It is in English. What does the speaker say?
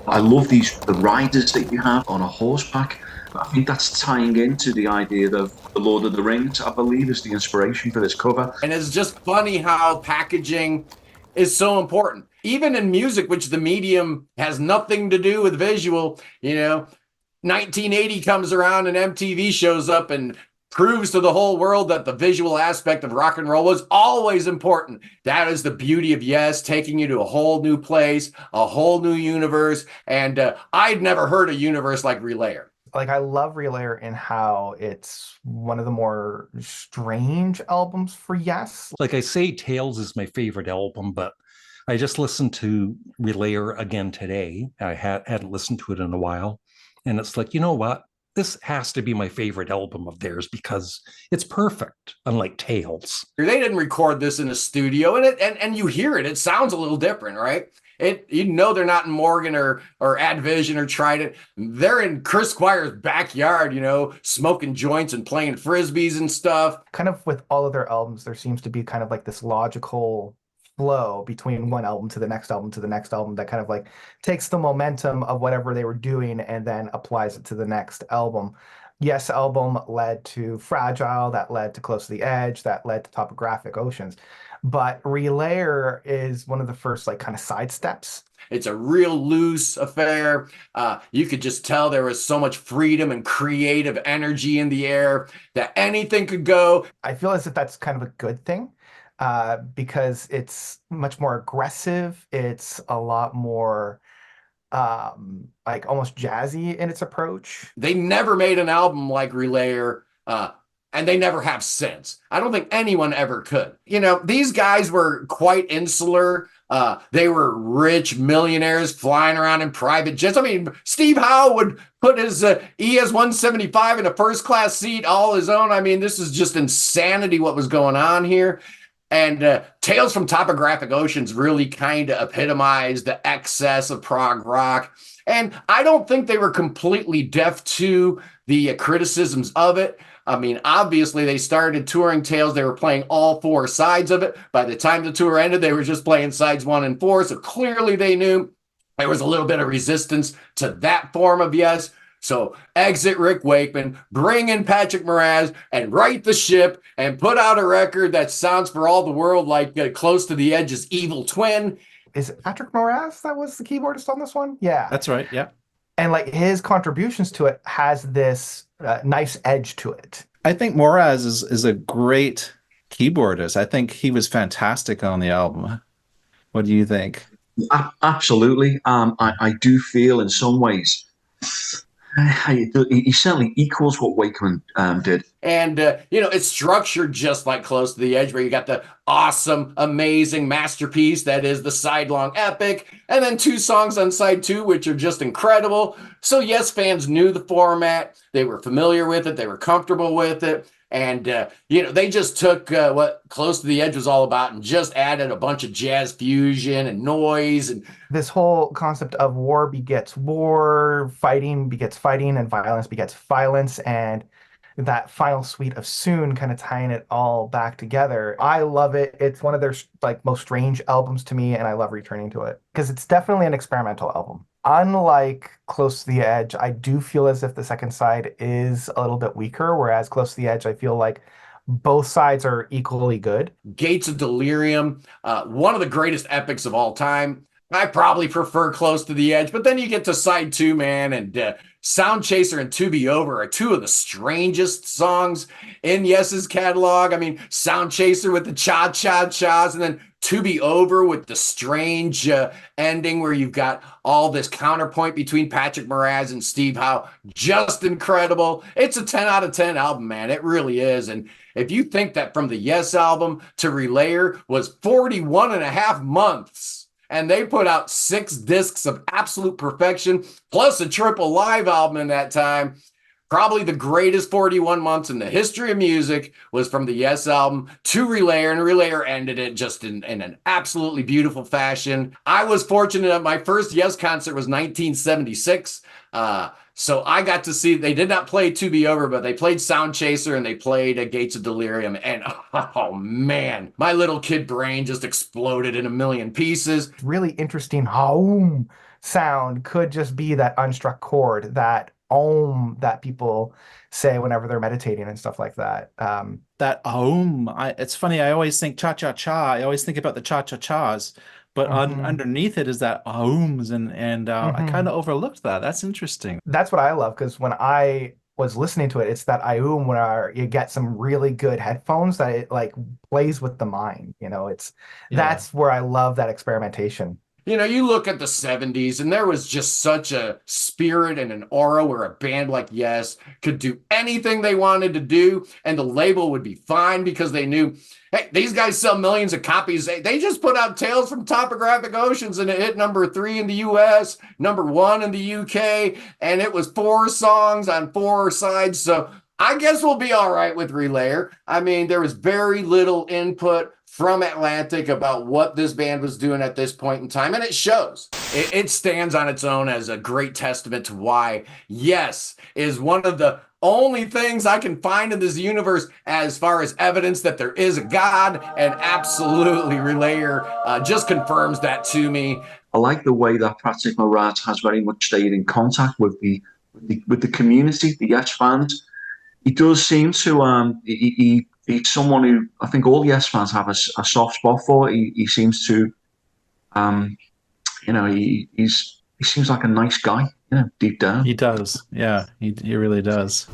I love the riders that you have on a horseback. I think that's tying into the idea of the Lord of the Rings, I believe, is the inspiration for this cover. And it's just funny how packaging is so important. Even in music, which the medium has nothing to do with visual, 1980 comes around and MTV shows up and proves to the whole world that the visual aspect of rock and roll was always important. That is the beauty of Yes, taking you to a whole new place, a whole new universe. And I'd never heard a universe like Relayer. Like I love Relayer in how it's one of the more strange albums for Yes. Like I say, Tales is my favorite album, but I just listened to Relayer again today. I hadn't listened to it in a while. And it's like, you know what? This has to be my favorite album of theirs because it's perfect, unlike Tales. They didn't record this in a studio, and you hear it. It sounds a little different, right? They're not in Morgan or Advision or Trident. They're in Chris Squire's backyard, smoking joints and playing frisbees and stuff. Kind of with all of their albums, there seems to be kind of like this logical flow between one album to the next album to the next album that kind of like takes the momentum of whatever they were doing and then applies it to the next album. Yes album led to Fragile, that led to Close to the Edge, that led to Topographic Oceans. But Relayer is one of the first like kind of sidesteps. It's a real loose affair. You could just tell there was so much freedom and creative energy in the air that anything could go. I feel as if that's kind of a good thing. Because it's much more aggressive. It's a lot more like almost jazzy in its approach. They never made an album like Relayer, and they never have since. I don't think anyone ever could. These guys were quite insular. They were rich millionaires flying around in private jets. I mean, Steve Howe would put his ES 175 in a first class seat all his own. I mean, this is just insanity what was going on here. And Tales from Topographic Oceans really kind of epitomized the excess of prog rock. And I don't think they were completely deaf to the criticisms of it. I mean, obviously, they started touring Tales. They were playing all four sides of it. By the time the tour ended, they were just playing sides 1 and 4. So clearly they knew there was a little bit of resistance to that form of Yes. So exit Rick Wakeman, bring in Patrick Moraz, and right the ship and put out a record that sounds for all the world like Close to the Edge's Evil Twin. Is it Patrick Moraz that was the keyboardist on this one? Yeah. That's right, yeah. And like his contributions to it has this nice edge to it. I think Moraz is a great keyboardist. I think he was fantastic on the album. What do you think? Absolutely. I do feel in some ways he certainly equals what Wakeman did. And, it's structured just like Close to the Edge, where you got the awesome, amazing masterpiece that is the sidelong epic, and then 2 songs on side 2, which are just incredible. So, Yes fans knew the format. They were familiar with it. They were comfortable with it. And, they just took what Close to the Edge was all about and just added a bunch of jazz fusion and noise. And this whole concept of war begets war, fighting begets fighting, and violence begets violence. And that final suite of Soon kind of tying it all back together. I love it. It's one of their like most strange albums to me, and I love returning to it because it's definitely an experimental album. Unlike Close to the Edge, I do feel as if the second side is a little bit weaker, whereas Close to the Edge, I feel like both sides are equally good. Gates of Delirium, one of the greatest epics of all time. I probably prefer Close to the Edge, but then you get to side 2, man, and Sound Chaser and To Be Over are 2 of the strangest songs in Yes's catalog. I mean, Sound Chaser with the cha-cha-chas, and then To Be Over with the strange ending where you've got all this counterpoint between Patrick Moraz and Steve Howe. Just incredible. It's a 10 out of 10 album, man. It really is. And if you think that from the Yes album to Relayer was 41 and a half months, and they put out 6 discs of absolute perfection, plus a triple live album in that time. Probably the greatest 41 months in the history of music was from the Yes album to Relayer, and Relayer ended it just in an absolutely beautiful fashion. I was fortunate that my first Yes concert was 1976. So I got to see, they did not play To Be Over, but they played Sound Chaser and they played Gates of Delirium. And oh man, my little kid brain just exploded in a million pieces. Really interesting home sound could just be that unstruck chord, that om that people say whenever they're meditating and stuff like that. That it's funny. I always think cha cha cha. I always think about the cha cha chas, but underneath it is that ohms, and I kind of overlooked that. That's interesting. That's what I love, because when I was listening to it, it's that Aum where you get some really good headphones that it like plays with the mind. That's where I love that experimentation. You look at the 70s and there was just such a spirit and an aura where a band like Yes could do anything they wanted to do and the label would be fine because they knew, hey, these guys sell millions of copies. They just put out Tales from Topographic Oceans and it hit number 3 in the US, number 1 in the UK, and it was 4 songs on 4 sides. So I guess we'll be all right with Relayer. I mean, there was very little input from Atlantic about what this band was doing at this point in time, and it shows. It stands on its own as a great testament to why Yes is one of the only things I can find in this universe as far as evidence that there is a God, and absolutely Relayer just confirms that to me. I like the way that Patrick Morat has very much stayed in contact with the community, the Yes fans. He does seem to he's someone who I think all Yes fans have a soft spot for. He seems to, he seems like a nice guy, deep down. He does, yeah, he really does.